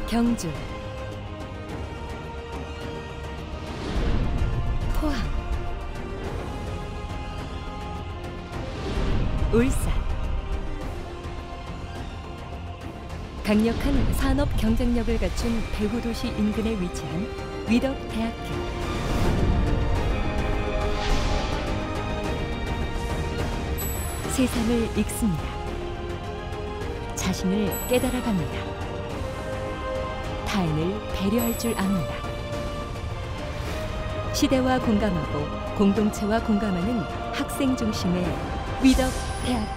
경주, 포항, 울산. 강력한 산업 경쟁력을 갖춘 대구 도시 인근에 위치한 위덕대학교. 세상을 읽습니다. 자신을 깨달아갑니다. 타인을 배려할 줄 압니다. 시대와 공감하고 공동체와 공감하는 학생 중심의 위덕대학교.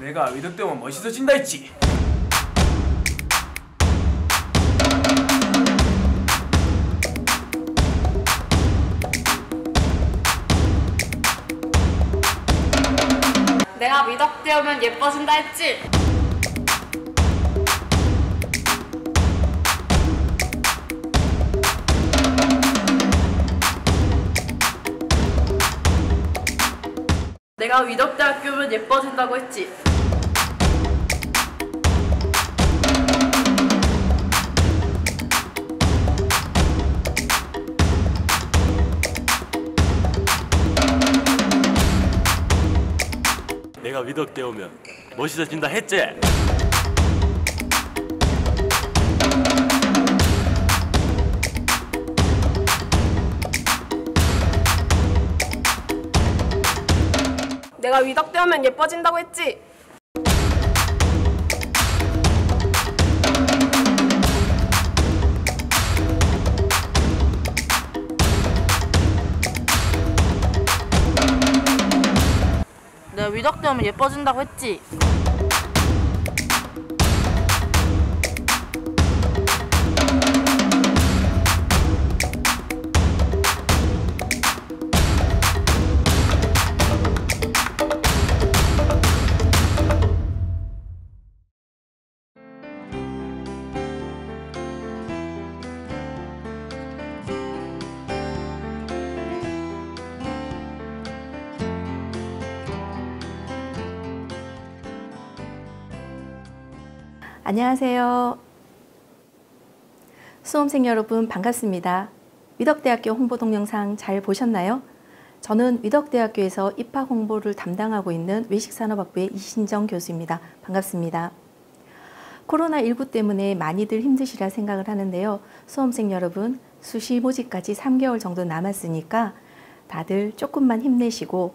내가 위덕대면 멋있어진다 했지. 내가 위덕대면 예뻐진다 했지. 내가 위덕대학교면 예뻐진다고 했지. 내가 위덕대 오면 멋있어진다 했지? 내가 위덕대 오면 예뻐진다고 했지. 내가 위덕대 오면 예뻐진다고 했지. 안녕하세요. 수험생 여러분 반갑습니다. 위덕대학교 홍보 동영상 잘 보셨나요? 저는 위덕대학교에서 입학 홍보를 담당하고 있는 외식산업학부의 이신정 교수입니다. 반갑습니다. 코로나19 때문에 많이들 힘드시라 생각을 하는데요. 수험생 여러분, 수시 모집까지 3개월 정도 남았으니까 다들 조금만 힘내시고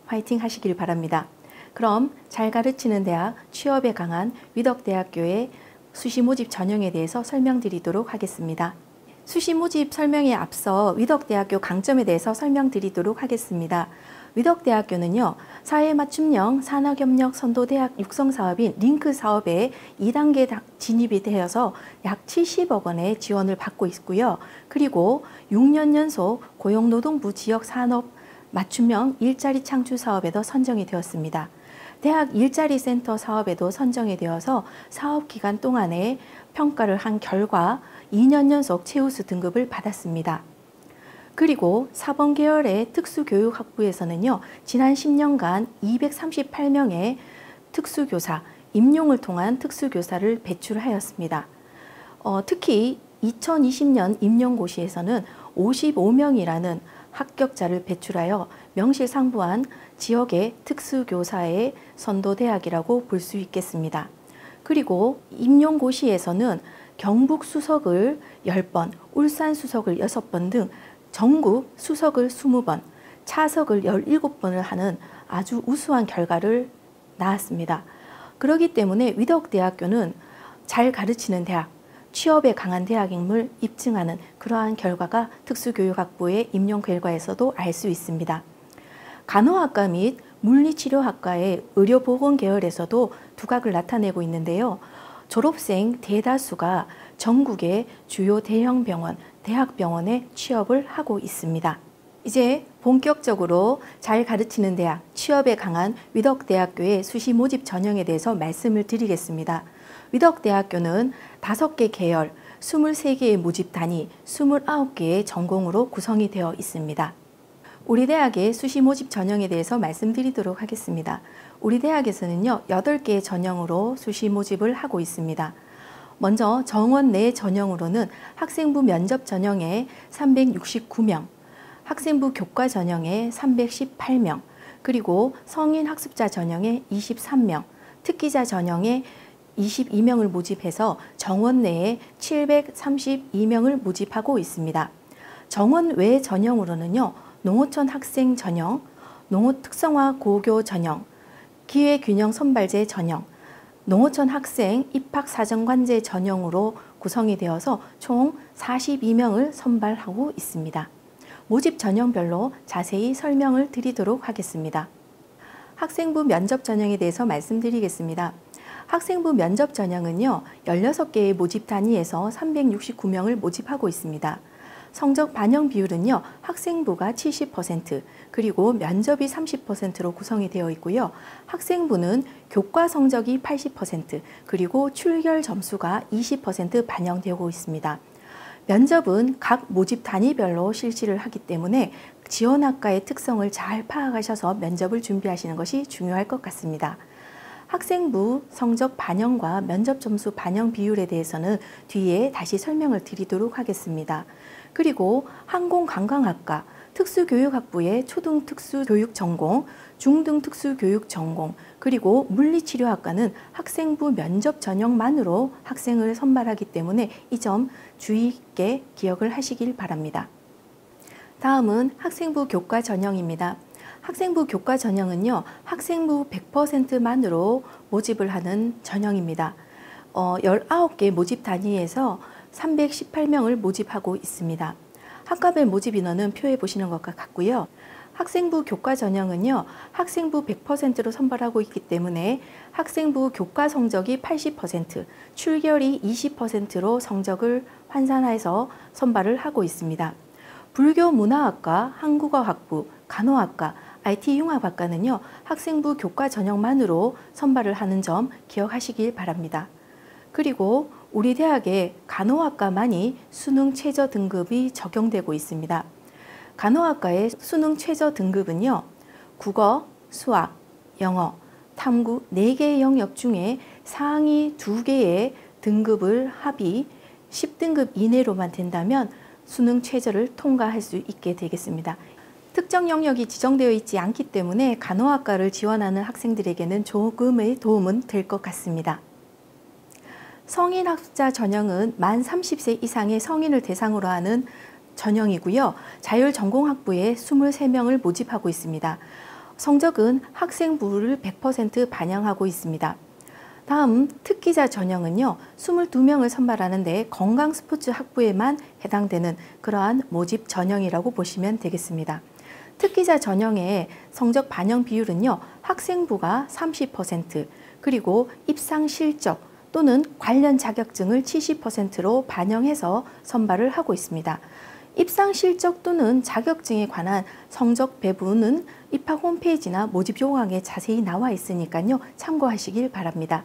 화이팅 하시길 바랍니다. 그럼 잘 가르치는 대학, 취업에 강한 위덕대학교의 수시 모집 전형에 대해서 설명드리도록 하겠습니다. 수시 모집 설명에 앞서 위덕대학교 강점에 대해서 설명드리도록 하겠습니다. 위덕대학교는요, 사회맞춤형 산학협력 선도대학 육성사업인 링크 사업에 2단계 진입이 되어서 약 70억 원의 지원을 받고 있고요. 그리고 6년 연속 고용노동부 지역산업 맞춤형 일자리 창출 사업에도 선정이 되었습니다. 대학 일자리 센터 사업에도 선정이 되어서 사업 기간 동안에 평가를 한 결과 2년 연속 최우수 등급을 받았습니다. 그리고 사범 계열의 특수교육학부에서는요, 지난 10년간 238명의 특수교사, 임용을 통한 특수교사를 배출하였습니다. 특히 2020년 임용고시에서는 55명이라는 합격자를 배출하여 명실상부한 지역의 특수교사의 선도대학이라고 볼 수 있겠습니다. 그리고 임용고시에서는 경북 수석을 10번, 울산 수석을 6번 등 전국 수석을 20번, 차석을 17번을 하는 아주 우수한 결과를 낳았습니다. 그렇기 때문에 위덕대학교는 잘 가르치는 대학, 취업에 강한 대학임을 입증하는 그러한 결과가 특수교육학부의 임용 결과에서도 알 수 있습니다. 간호학과 및 물리치료학과의 의료보건 계열에서도 두각을 나타내고 있는데요. 졸업생 대다수가 전국의 주요 대형 병원, 대학병원에 취업을 하고 있습니다. 이제 본격적으로 잘 가르치는 대학, 취업에 강한 위덕대학교의 수시 모집 전형에 대해서 말씀을 드리겠습니다. 위덕대학교는 5개 계열, 23개의 모집 단위, 29개의 전공으로 구성이 되어 있습니다. 우리 대학의 수시 모집 전형에 대해서 말씀드리도록 하겠습니다. 우리 대학에서는요, 8개의 전형으로 수시 모집을 하고 있습니다. 먼저 정원 내 전형으로는 학생부 면접 전형에 369명, 학생부 교과 전형에 318명, 그리고 성인 학습자 전형에 23명, 특기자 전형에 22명을 모집해서 정원 내에 732명을 모집하고 있습니다. 정원 외 전형으로는요, 농어촌 학생 전형, 농어 특성화 고교 전형, 기회균형 선발제 전형, 농어촌 학생 입학사정관제 전형으로 구성이 되어서 총 42명을 선발하고 있습니다. 모집 전형별로 자세히 설명을 드리도록 하겠습니다. 학생부 면접 전형에 대해서 말씀드리겠습니다. 학생부 면접 전형은요, 16개의 모집 단위에서 369명을 모집하고 있습니다. 성적 반영 비율은요, 학생부가 70%, 그리고 면접이 30%로 구성이 되어 있고요. 학생부는 교과 성적이 80%, 그리고 출결 점수가 20% 반영되고 있습니다. 면접은 각 모집 단위별로 실시를 하기 때문에 지원학과의 특성을 잘 파악하셔서 면접을 준비하시는 것이 중요할 것 같습니다. 학생부 성적 반영과 면접 점수 반영 비율에 대해서는 뒤에 다시 설명을 드리도록 하겠습니다. 그리고 항공관광학과, 특수교육학부의 초등특수교육 전공, 중등특수교육 전공, 그리고 물리치료학과는 학생부 면접 전형만으로 학생을 선발하기 때문에 이 점 주의 있게 기억을 하시길 바랍니다. 다음은 학생부 교과 전형입니다. 학생부 교과 전형은요, 학생부 100%만으로 모집을 하는 전형입니다. 19개 모집 단위에서 318명을 모집하고 있습니다. 학과별 모집 인원은 표에 보시는 것과 같고요. 학생부 교과 전형은요, 학생부 100%로 선발하고 있기 때문에 학생부 교과 성적이 80%, 출결이 20%로 성적을 환산해서 선발을 하고 있습니다. 불교문화학과, 한국어학부, 간호학과, IT융합학과는요, 학생부 교과 전형만으로 선발을 하는 점 기억하시길 바랍니다. 그리고 우리 대학의 간호학과만이 수능 최저 등급이 적용되고 있습니다. 간호학과의 수능 최저 등급은요, 국어, 수학, 영어, 탐구 4개의 영역 중에 상위 2개의 등급을 합의 10등급 이내로만 된다면 수능 최저를 통과할 수 있게 되겠습니다. 특정 영역이 지정되어 있지 않기 때문에 간호학과를 지원하는 학생들에게는 조금의 도움은 될 것 같습니다. 성인 학습자 전형은 만 30세 이상의 성인을 대상으로 하는 전형이고요. 자율전공학부에 23명을 모집하고 있습니다. 성적은 학생부를 100% 반영하고 있습니다. 다음 특기자 전형은요, 22명을 선발하는데 건강스포츠 학부에만 해당되는 그러한 모집 전형이라고 보시면 되겠습니다. 특기자 전형의 성적 반영 비율은요, 학생부가 30%, 그리고 입상 실적 또는 관련 자격증을 70%로 반영해서 선발을 하고 있습니다. 입상 실적 또는 자격증에 관한 성적 배분은 입학 홈페이지나 모집 요강에 자세히 나와 있으니까요, 참고하시길 바랍니다.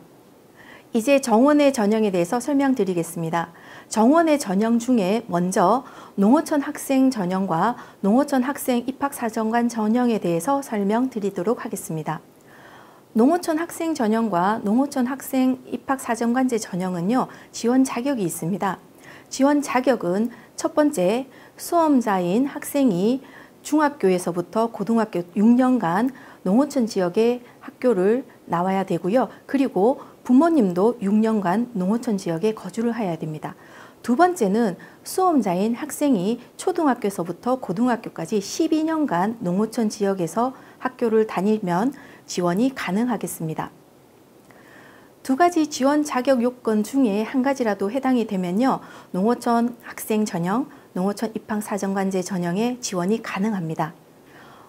이제 정원의 전형에 대해서 설명드리겠습니다. 정원의 전형 중에 먼저 농어촌 학생 전형과 농어촌 학생 입학사정관 전형에 대해서 설명드리도록 하겠습니다. 농어촌 학생 전형과 농어촌 학생 입학사정관제 전형은요, 지원 자격이 있습니다. 지원 자격은 첫 번째, 수험자인 학생이 중학교에서부터 고등학교 6년간 농어촌 지역의 학교를 나와야 되고요. 그리고 부모님도 6년간 농어촌 지역에 거주를 해야 됩니다. 두 번째는 수험자인 학생이 초등학교에서부터 고등학교까지 12년간 농어촌 지역에서 학교를 다니면 지원이 가능하겠습니다. 두 가지 지원 자격 요건 중에 한 가지라도 해당이 되면요. 농어촌 학생 전형, 농어촌 입학사정관제 전형에 지원이 가능합니다.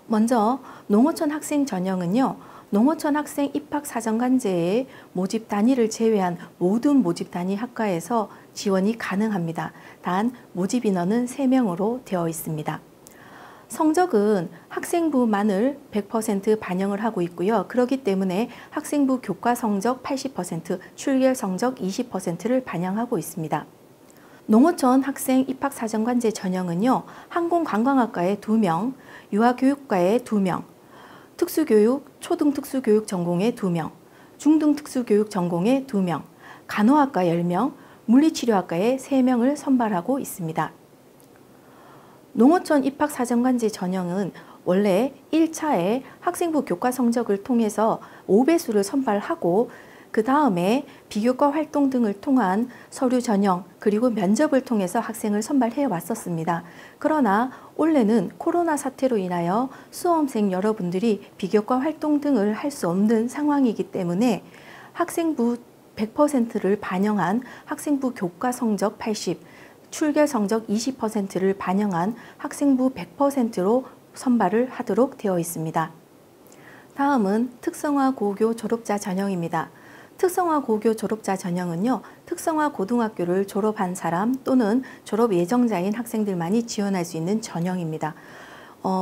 먼저 농어촌 학생 전형은요. 농어촌 학생 입학사정관제의 모집 단위를 제외한 모든 모집 단위 학과에서 지원이 가능합니다. 단 모집 인원은 3명으로 되어 있습니다. 성적은 학생부만을 100% 반영을 하고 있고요. 그렇기 때문에 학생부 교과 성적 80%, 출결 성적 20%를 반영하고 있습니다. 농어촌 학생 입학사정관제 전형은요. 항공관광학과에 2명, 유아교육과에 2명, 특수교육, 초등특수교육 전공에 2명, 중등특수교육 전공에 2명, 간호학과 10명, 물리치료학과에 3명을 선발하고 있습니다. 농어촌 입학사정관제 전형은 원래 1차에 학생부 교과 성적을 통해서 5배수를 선발하고 그 다음에 비교과 활동 등을 통한 서류 전형 그리고 면접을 통해서 학생을 선발해 왔었습니다. 그러나 올해는 코로나 사태로 인하여 수험생 여러분들이 비교과 활동 등을 할 수 없는 상황이기 때문에 학생부 100%를 반영한 학생부 교과 성적 80, 출결 성적 20%를 반영한 학생부 100%로 선발을 하도록 되어 있습니다. 다음은 특성화 고교 졸업자 전형입니다. 특성화 고교 졸업자 전형은요. 특성화 고등학교를 졸업한 사람 또는 졸업 예정자인 학생들만이 지원할 수 있는 전형입니다.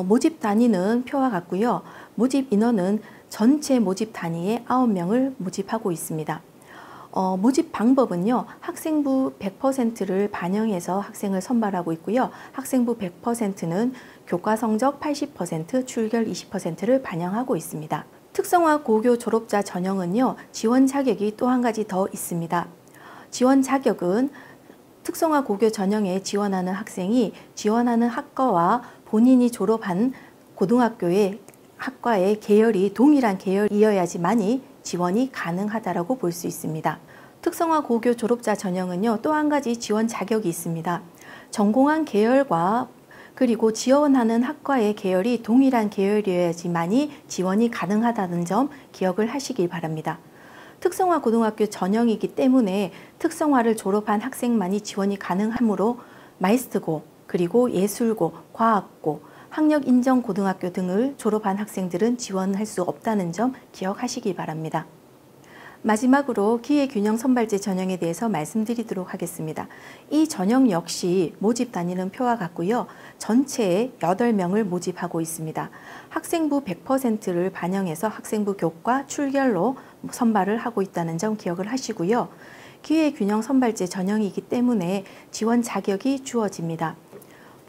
모집 단위는 표와 같고요. 모집 인원은 전체 모집 단위의 9명을 모집하고 있습니다. 모집 방법은요. 학생부 100%를 반영해서 학생을 선발하고 있고요. 학생부 100%는 교과 성적 80%, 출결 20%를 반영하고 있습니다. 특성화 고교 졸업자 전형은요. 지원 자격이 또 한 가지 더 있습니다. 지원 자격은 특성화 고교 전형에 지원하는 학생이 지원하는 학과와 본인이 졸업한 고등학교의 학과의 계열이 동일한 계열이어야지만이 지원이 가능하다고 볼 수 있습니다. 특성화 고교 졸업자 전형은요. 또 한 가지 지원 자격이 있습니다. 전공한 계열과 그리고 지원하는 학과의 계열이 동일한 계열이어야지만이 지원이 가능하다는 점 기억을 하시길 바랍니다. 특성화 고등학교 전형이기 때문에 특성화를 졸업한 학생만이 지원이 가능하므로 마이스트고 그리고 예술고, 과학고, 학력인정고등학교 등을 졸업한 학생들은 지원할 수 없다는 점 기억하시기 바랍니다. 마지막으로 기회균형 선발제 전형에 대해서 말씀드리도록 하겠습니다. 이 전형 역시 모집 단위는 표와 같고요. 전체에 8명을 모집하고 있습니다. 학생부 100%를 반영해서 학생부 교과 출결로 선발을 하고 있다는 점 기억을 하시고요. 기회균형 선발제 전형이기 때문에 지원 자격이 주어집니다.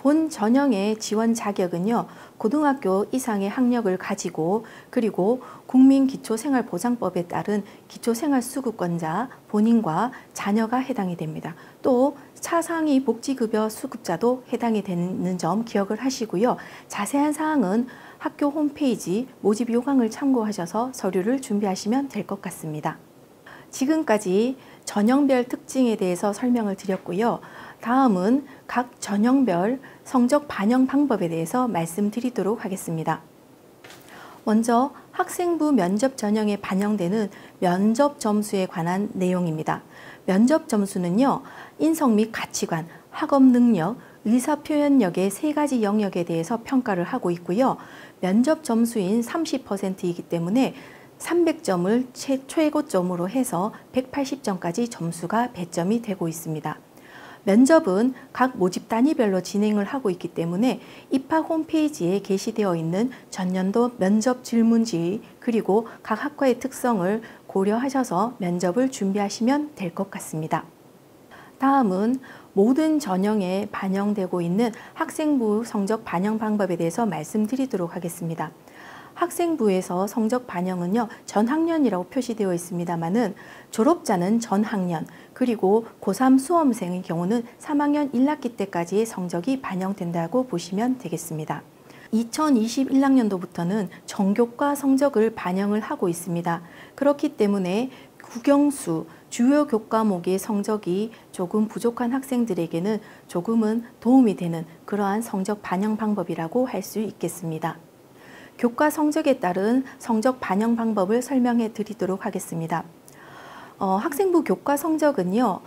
본 전형의 지원 자격은요. 고등학교 이상의 학력을 가지고 그리고 국민기초생활보장법에 따른 기초생활수급권자 본인과 자녀가 해당이 됩니다. 또 차상위 복지급여 수급자도 해당이 되는 점 기억을 하시고요. 자세한 사항은 학교 홈페이지 모집 요강을 참고하셔서 서류를 준비하시면 될 것 같습니다. 지금까지 전형별 특징에 대해서 설명을 드렸고요. 다음은 각 전형별 성적 반영 방법에 대해서 말씀드리도록 하겠습니다. 먼저 학생부 면접 전형에 반영되는 면접 점수에 관한 내용입니다. 면접 점수는요, 인성 및 가치관, 학업 능력, 의사표현력의 3가지 영역에 대해서 평가를 하고 있고요. 면접 점수인 30%이기 때문에 300점을 최고점으로 해서 180점까지 점수가 배점이 되고 있습니다. 면접은 각 모집 단위별로 진행을 하고 있기 때문에 입학 홈페이지에 게시되어 있는 전년도 면접 질문지 그리고 각 학과의 특성을 고려하셔서 면접을 준비하시면 될 것 같습니다. 다음은 모든 전형에 반영되고 있는 학생부 성적 반영 방법에 대해서 말씀드리도록 하겠습니다. 학생부에서 성적 반영은요, 전학년이라고 표시되어 있습니다만은 졸업자는 전학년, 그리고 고3 수험생의 경우는 3학년 1학기 때까지의 성적이 반영된다고 보시면 되겠습니다. 2021학년도부터는 전교과 성적을 반영을 하고 있습니다. 그렇기 때문에 국영수, 주요 교과목의 성적이 조금 부족한 학생들에게는 조금은 도움이 되는 그러한 성적 반영 방법이라고 할 수 있겠습니다. 교과 성적에 따른 성적 반영 방법을 설명해 드리도록 하겠습니다. 학생부 교과 성적은요,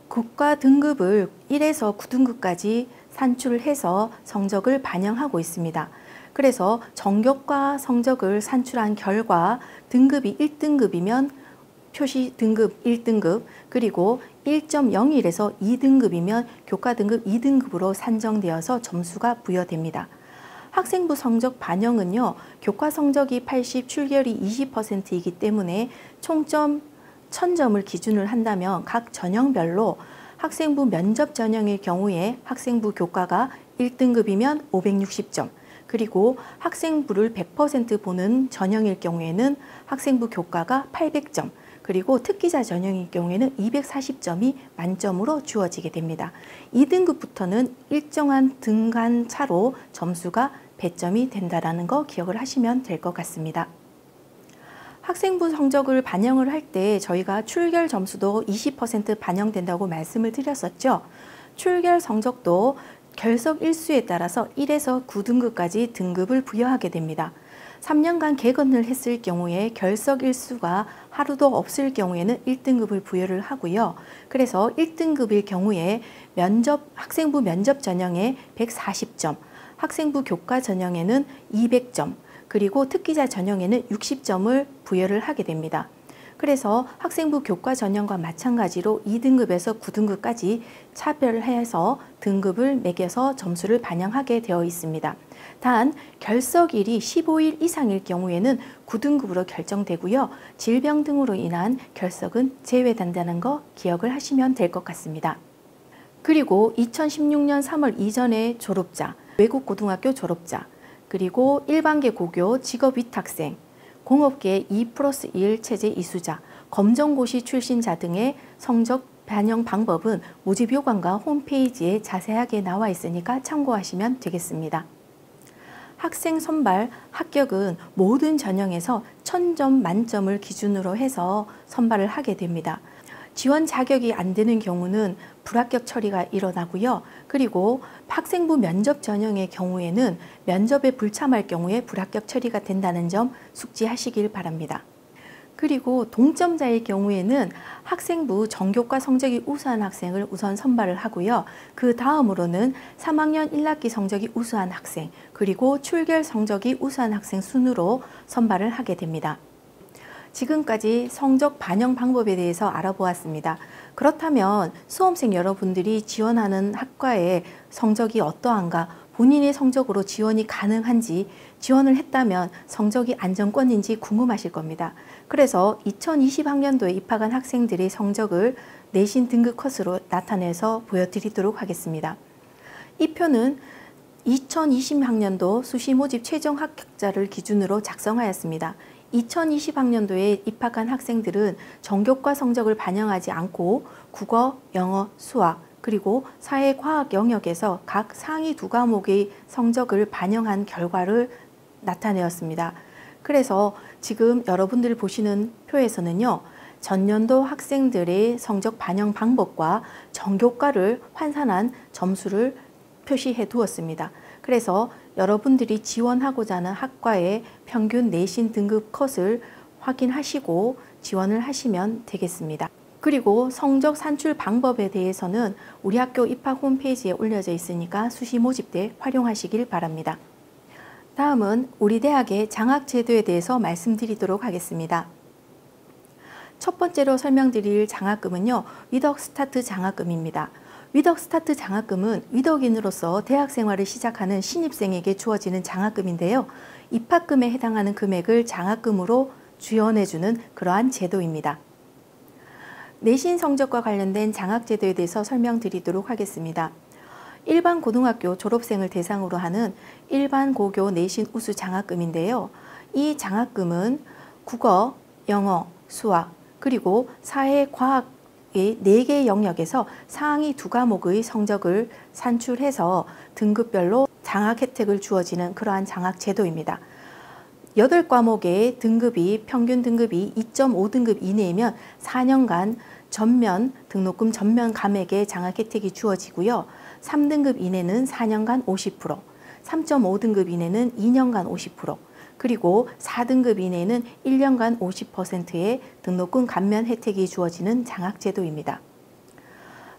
교과 등급을 1에서 9등급까지 산출해서 성적을 반영하고 있습니다. 그래서 전교과 성적을 산출한 결과 등급이 1등급이면 표시 등급 1등급, 그리고 1.01에서 2등급이면 교과 등급 2등급으로 산정되어서 점수가 부여됩니다. 학생부 성적 반영은요, 교과 성적이 80, 출결이 20%이기 때문에 총점 1000점을 기준을 한다면 각 전형별로 학생부 면접 전형의 경우에 학생부 교과가 1등급이면 560점, 그리고 학생부를 100% 보는 전형일 경우에는 학생부 교과가 800점, 그리고 특기자 전형일 경우에는 240점이 만점으로 주어지게 됩니다. 2등급부터는 일정한 등간 차로 점수가 배점이 된다는 거 기억을 하시면 될 것 같습니다. 학생부 성적을 반영을 할 때 저희가 출결 점수도 20% 반영된다고 말씀을 드렸었죠. 출결 성적도 결석 일수에 따라서 1에서 9등급까지 등급을 부여하게 됩니다. 3년간 개근을 했을 경우에 결석 일수가 하루도 없을 경우에는 1등급을 부여를 하고요. 그래서 1등급일 경우에 학생부 면접 전형에 140점, 학생부 교과 전형에는 200점, 그리고 특기자 전형에는 60점을 부여를 하게 됩니다. 그래서 학생부 교과 전형과 마찬가지로 2등급에서 9등급까지 차별해서 등급을 매겨서 점수를 반영하게 되어 있습니다. 단 결석일이 15일 이상일 경우에는 9등급으로 결정되고요. 질병 등으로 인한 결석은 제외된다는 거 기억을 하시면 될 것 같습니다. 그리고 2016년 3월 이전의 졸업자, 외국 고등학교 졸업자, 그리고 일반계 고교 직업 위탁생, 공업계 2+1 체제 이수자, 검정고시 출신자 등의 성적 반영 방법은 모집요강과 홈페이지에 자세하게 나와 있으니까 참고하시면 되겠습니다. 학생 선발, 합격은 모든 전형에서 1000점 만점을 기준으로 해서 선발을 하게 됩니다. 지원 자격이 안 되는 경우는 불합격 처리가 일어나고요. 그리고 학생부 면접 전형의 경우에는 면접에 불참할 경우에 불합격 처리가 된다는 점 숙지하시길 바랍니다. 그리고 동점자의 경우에는 학생부 전교과 성적이 우수한 학생을 우선 선발을 하고요. 그 다음으로는 3학년 1학기 성적이 우수한 학생, 그리고 출결 성적이 우수한 학생 순으로 선발을 하게 됩니다. 지금까지 성적 반영 방법에 대해서 알아보았습니다. 그렇다면 수험생 여러분들이 지원하는 학과의 성적이 어떠한가, 본인의 성적으로 지원이 가능한지, 지원을 했다면 성적이 안정권인지 궁금하실 겁니다. 그래서 2020학년도에 입학한 학생들의 성적을 내신 등급 컷으로 나타내서 보여드리도록 하겠습니다. 이 표는 2020학년도 수시 모집 최종 합격자를 기준으로 작성하였습니다. 2020학년도에 입학한 학생들은 전교과 성적을 반영하지 않고 국어, 영어, 수학, 그리고 사회과학 영역에서 각 상위 2과목의 성적을 반영한 결과를 나타내었습니다. 그래서 지금 여러분들 보시는 표에서는요, 전년도 학생들의 성적 반영 방법과 전교과를 환산한 점수를 표시해 두었습니다. 그래서 여러분들이 지원하고자 하는 학과의 평균 내신 등급 컷을 확인하시고 지원을 하시면 되겠습니다. 그리고 성적 산출 방법에 대해서는 우리 학교 입학 홈페이지에 올려져 있으니까 수시 모집 때 활용하시길 바랍니다. 다음은 우리 대학의 장학제도에 대해서 말씀드리도록 하겠습니다. 첫 번째로 설명드릴 장학금은요, 위덕스타트 장학금입니다. 위덕스타트 장학금은 위덕인으로서 대학 생활을 시작하는 신입생에게 주어지는 장학금인데요. 입학금에 해당하는 금액을 장학금으로 지원해주는 그러한 제도입니다. 내신 성적과 관련된 장학제도에 대해서 설명드리도록 하겠습니다. 일반 고등학교 졸업생을 대상으로 하는 일반 고교 내신 우수 장학금인데요. 이 장학금은 국어, 영어, 수학, 그리고 사회과학 의 4개 영역에서 상위 2과목의 성적을 산출해서 등급별로 장학 혜택을 주어지는 그러한 장학 제도입니다. 8과목의 등급이 평균 등급이 2.5등급 이내이면 4년간 전면 등록금 전면 감액의 장학 혜택이 주어지고요. 3등급 이내는 4년간 50%, 3.5등급 이내는 2년간 50%, 그리고 4등급 이내에는 1년간 50%의 등록금 감면 혜택이 주어지는 장학제도입니다.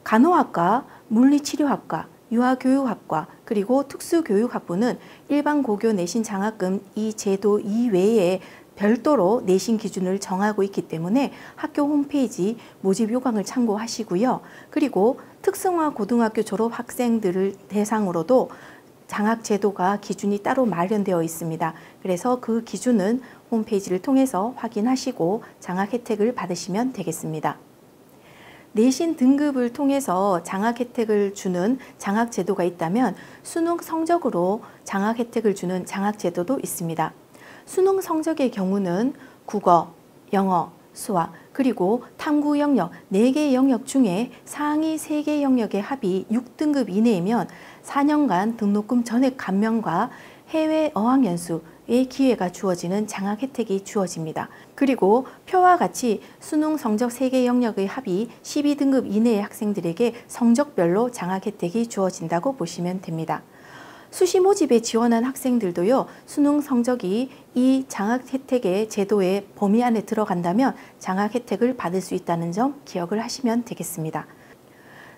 간호학과, 물리치료학과, 유아교육학과, 그리고 특수교육학부는 일반 고교 내신 장학금 이 제도 이외에 별도로 내신 기준을 정하고 있기 때문에 학교 홈페이지 모집 요강을 참고하시고요. 그리고 특성화 고등학교 졸업 학생들을 대상으로도 장학 제도가 기준이 따로 마련되어 있습니다. 그래서 그 기준은 홈페이지를 통해서 확인하시고 장학 혜택을 받으시면 되겠습니다. 내신 등급을 통해서 장학 혜택을 주는 장학 제도가 있다면 수능 성적으로 장학 혜택을 주는 장학 제도도 있습니다. 수능 성적의 경우는 국어, 영어, 수학, 그리고 탐구 영역 4개 영역 중에 상위 3개 영역의 합이 6등급 이내이면 4년간 등록금 전액 감면과 해외 어학연수의 기회가 주어지는 장학 혜택이 주어집니다. 그리고 표와 같이 수능 성적 3개 영역의 합이 12등급 이내의 학생들에게 성적별로 장학 혜택이 주어진다고 보시면 됩니다. 수시 모집에 지원한 학생들도요, 수능 성적이 이 장학 혜택의 제도의 범위 안에 들어간다면 장학 혜택을 받을 수 있다는 점 기억을 하시면 되겠습니다.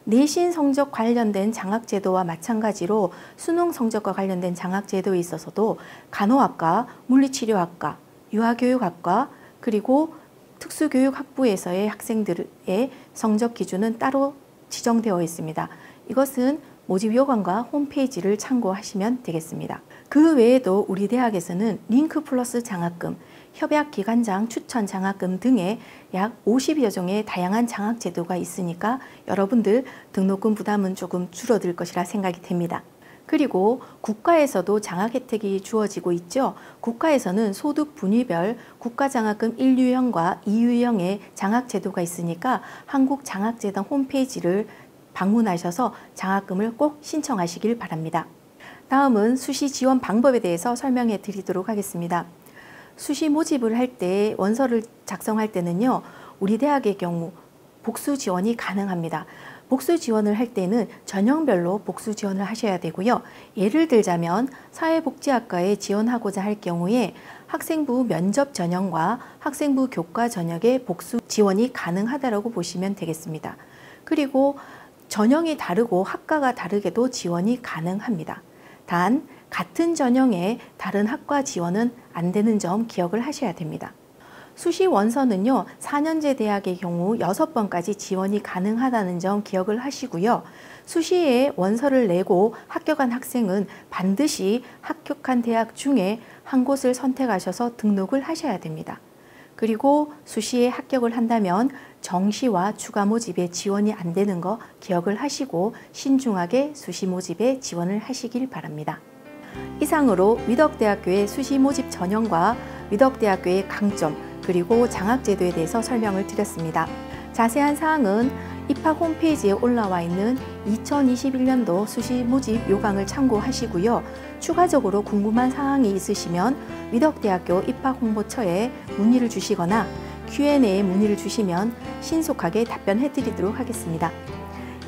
내신 성적 관련된 장학 제도와 마찬가지로 수능 성적과 관련된 장학 제도에 있어서도 간호학과, 물리치료학과, 유아교육학과, 그리고 특수교육학부에서의 학생들의 성적 기준은 따로 지정되어 있습니다. 이것은 모집 요강과 홈페이지를 참고하시면 되겠습니다. 그 외에도 우리 대학에서는 링크 플러스 장학금, 협약기관장 추천 장학금 등의 약 50여 종의 다양한 장학 제도가 있으니까 여러분들 등록금 부담은 조금 줄어들 것이라 생각이 됩니다. 그리고 국가에서도 장학 혜택이 주어지고 있죠. 국가에서는 소득 분위별 국가장학금 1유형과 2유형의 장학 제도가 있으니까 한국장학재단 홈페이지를 방문하셔서 장학금을 꼭 신청하시길 바랍니다. 다음은 수시 지원 방법에 대해서 설명해 드리도록 하겠습니다. 수시 모집을 할 때 원서를 작성할 때는요, 우리 대학의 경우 복수 지원이 가능합니다. 복수 지원을 할 때는 전형별로 복수 지원을 하셔야 되고요. 예를 들자면 사회복지학과에 지원하고자 할 경우에 학생부 면접 전형과 학생부 교과 전형의 복수 지원이 가능하다고 보시면 되겠습니다. 그리고 전형이 다르고 학과가 다르게도 지원이 가능합니다. 단 같은 전형의 다른 학과 지원은 안 되는 점 기억을 하셔야 됩니다. 수시 원서는요, 4년제 대학의 경우 6번까지 지원이 가능하다는 점 기억을 하시고요. 수시에 원서를 내고 합격한 학생은 반드시 합격한 대학 중에 한 곳을 선택하셔서 등록을 하셔야 됩니다. 그리고 수시에 합격을 한다면 정시와 추가 모집에 지원이 안 되는 거 기억을 하시고 신중하게 수시 모집에 지원을 하시길 바랍니다. 이상으로 위덕대학교의 수시 모집 전형과 위덕대학교의 강점, 그리고 장학제도에 대해서 설명을 드렸습니다. 자세한 사항은 입학 홈페이지에 올라와 있는 2021년도 수시 모집 요강을 참고하시고요. 추가적으로 궁금한 사항이 있으시면 위덕대학교 입학홍보처에 문의를 주시거나 Q&A에 문의를 주시면 신속하게 답변해 드리도록 하겠습니다.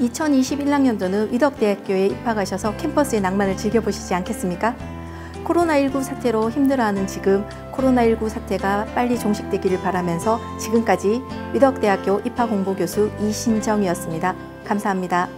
2021학년도는 위덕대학교에 입학하셔서 캠퍼스의 낭만을 즐겨보시지 않겠습니까? 코로나19 사태로 힘들어하는 지금 코로나19 사태가 빨리 종식되기를 바라면서 지금까지 위덕대학교 입학홍보교수 이신정이었습니다. 감사합니다.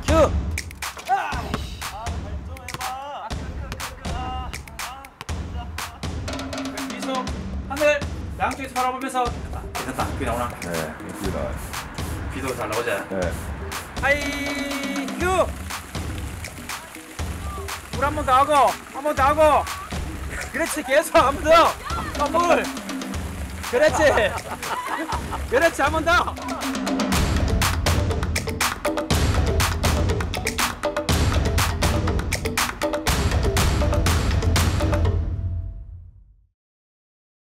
큐! 미소 하늘 양쪽에서 바라보면서 됐다. 비 나오나? 네, 이쁘다. 비도 잘 나오지? 네. 하이 큐! 물 한 번 더 하고 한 번 더 하고 그렇지 계속 한 번 더 물 그렇지. 그렇지, 한 번 더.